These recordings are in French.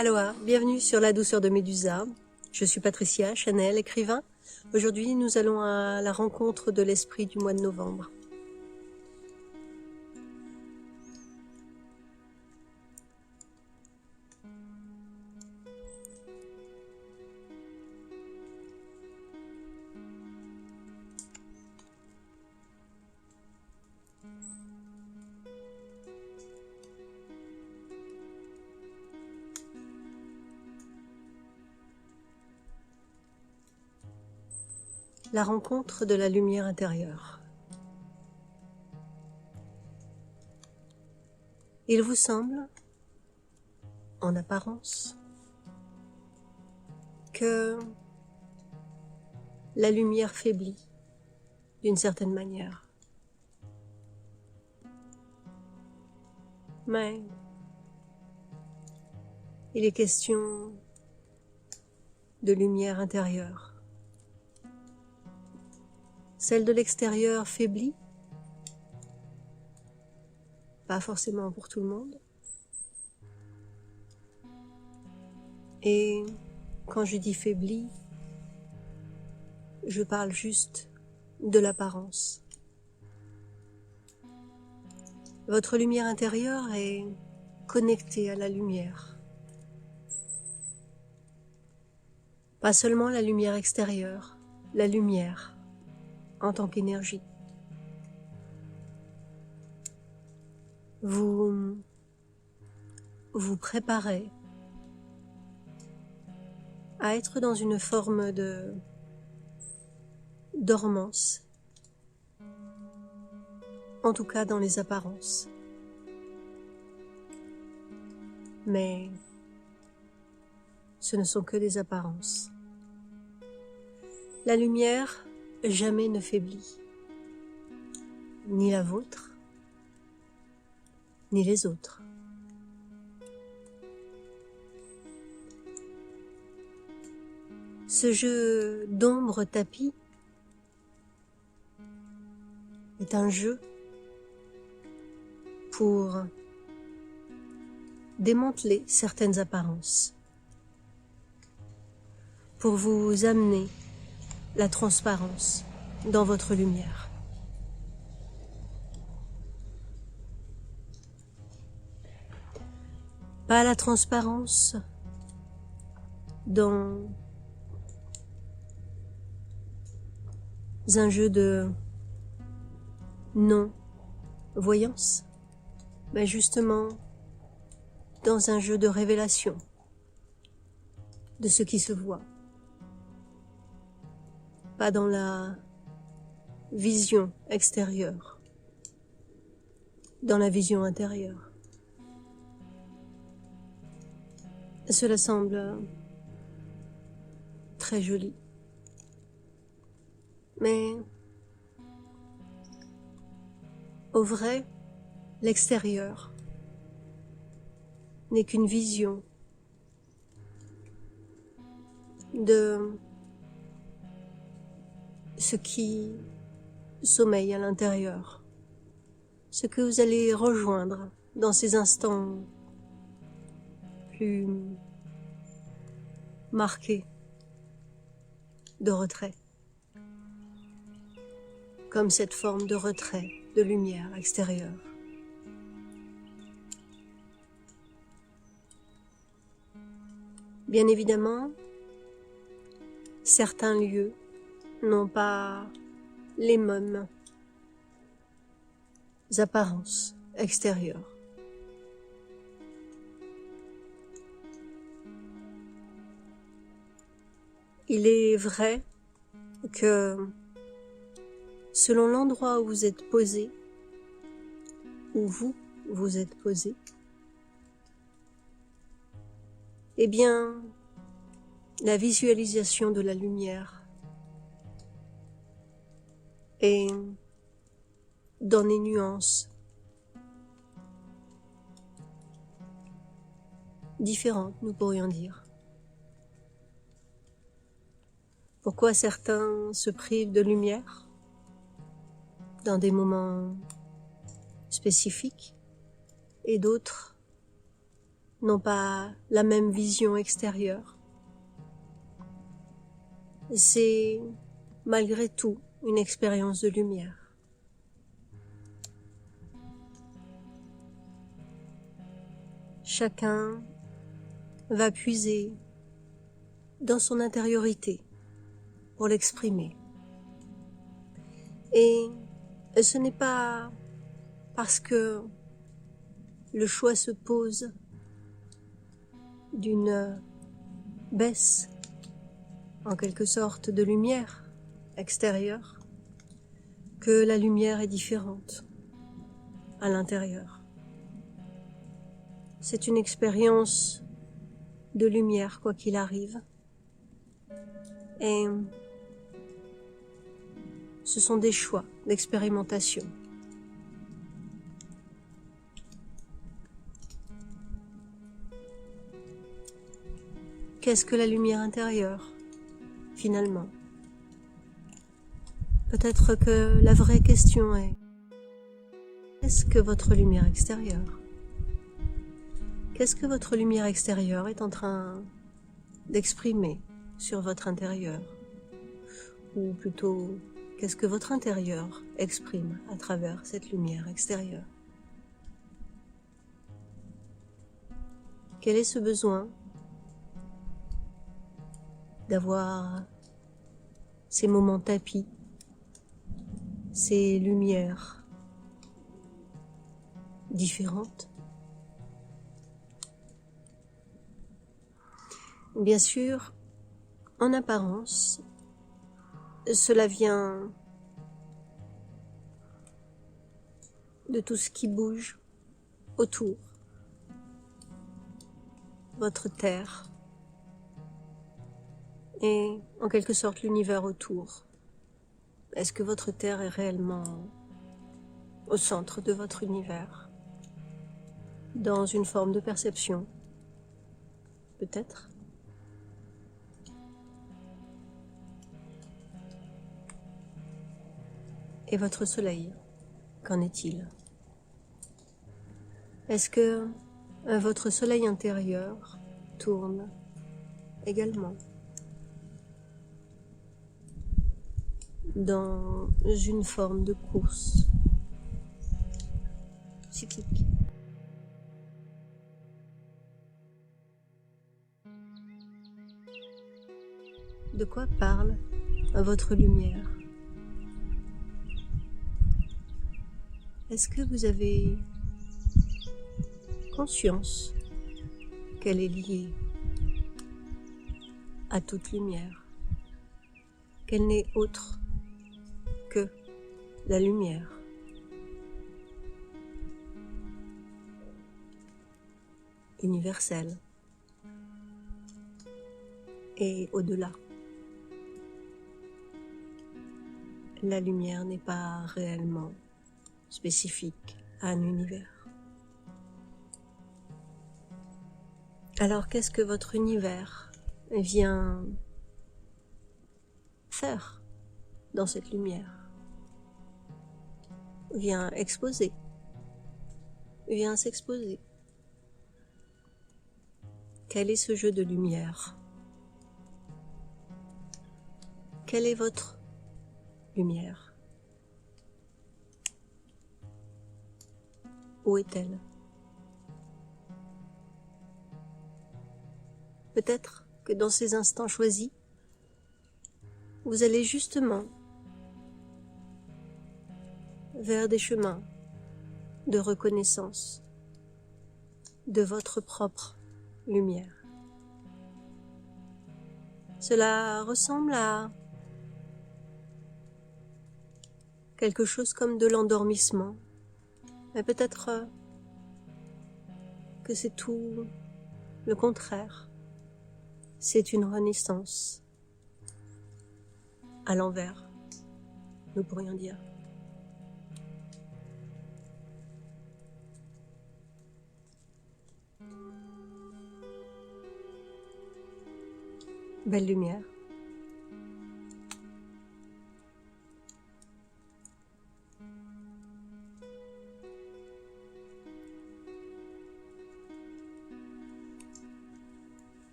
Aloha, bienvenue sur La Douceur de Médusa. Je suis Patricia Chanel, écrivain. Aujourd'hui, nous allons à la rencontre de l'esprit du mois de novembre. La rencontre de la lumière intérieure. Il vous semble, en apparence, que la lumière faiblit d'une certaine manière. Mais il est question de lumière intérieure. Celle de l'extérieur faiblit, pas forcément pour tout le monde. Et quand je dis faiblit, je parle juste de l'apparence. Votre lumière intérieure est connectée à la lumière. Pas seulement la lumière extérieure, la lumière en tant qu'énergie. Vous vous préparez à être dans une forme de dormance, en tout cas dans les apparences. Mais ce ne sont que des apparences. La lumière jamais ne faiblit, ni la vôtre, ni les autres. Ce jeu d'ombre tapis est un jeu pour démanteler certaines apparences, pour vous amener la transparence dans votre lumière. Pas la transparence dans un jeu de non-voyance, mais justement dans un jeu de révélation de ce qui se voit. Pas dans la vision extérieure, dans la vision intérieure. Cela semble très joli. Mais au vrai, l'extérieur n'est qu'une vision de ce qui sommeille à l'intérieur, ce que vous allez rejoindre dans ces instants plus marqués de retrait, comme cette forme de retrait de lumière extérieure. Bien évidemment, certains lieux n'ont pas les mêmes apparences extérieures. Il est vrai que selon l'endroit où vous êtes posé, où vous êtes posé, eh bien, la visualisation de la lumière est dans les nuances différentes, nous pourrions dire. Pourquoi certains se privent de lumière dans des moments spécifiques et d'autres n'ont pas la même vision extérieure. C'est malgré tout une expérience de lumière. Chacun va puiser dans son intériorité pour l'exprimer. Et ce n'est pas parce que le choix se pose d'une baisse, en quelque sorte, de lumière extérieure, que la lumière est différente à l'intérieur. C'est une expérience de lumière, quoi qu'il arrive. Et ce sont des choix d'expérimentation. Qu'est-ce que la lumière intérieure, finalement? Peut-être que la vraie question est: qu'est-ce que votre lumière extérieure? Qu'est-ce que votre lumière extérieure est en train d'exprimer sur votre intérieur? Ou plutôt, qu'est-ce que votre intérieur exprime à travers cette lumière extérieure? Quel est ce besoin d'avoir ces moments tapis, ces lumières différentes? Bien sûr, en apparence, cela vient de tout ce qui bouge autour. Votre terre et en quelque sorte l'univers autour. Est-ce que votre terre est réellement au centre de votre univers? Dans une forme de perception? Peut-être. Et votre soleil, qu'en est-il? Est-ce que votre soleil intérieur tourne également dans une forme de course cyclique? De quoi parle votre lumière? Est-ce que vous avez conscience qu'elle est liée à toute lumière, qu'elle n'est autre que la lumière? Universelle et au-delà. La lumière n'est pas réellement spécifique à un univers. Alors qu'est-ce que votre univers vient faire dans cette lumière? Vient exposer, vient s'exposer. Quel est ce jeu de lumière? Quelle est votre lumière? Où est-elle? Peut-être que dans ces instants choisis, vous allez justement vers des chemins de reconnaissance de votre propre lumière. Cela ressemble à quelque chose comme de l'endormissement, mais peut-être que c'est tout le contraire. C'est une renaissance à l'envers, nous pourrions dire. Belle lumière.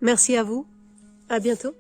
Merci à vous. À bientôt.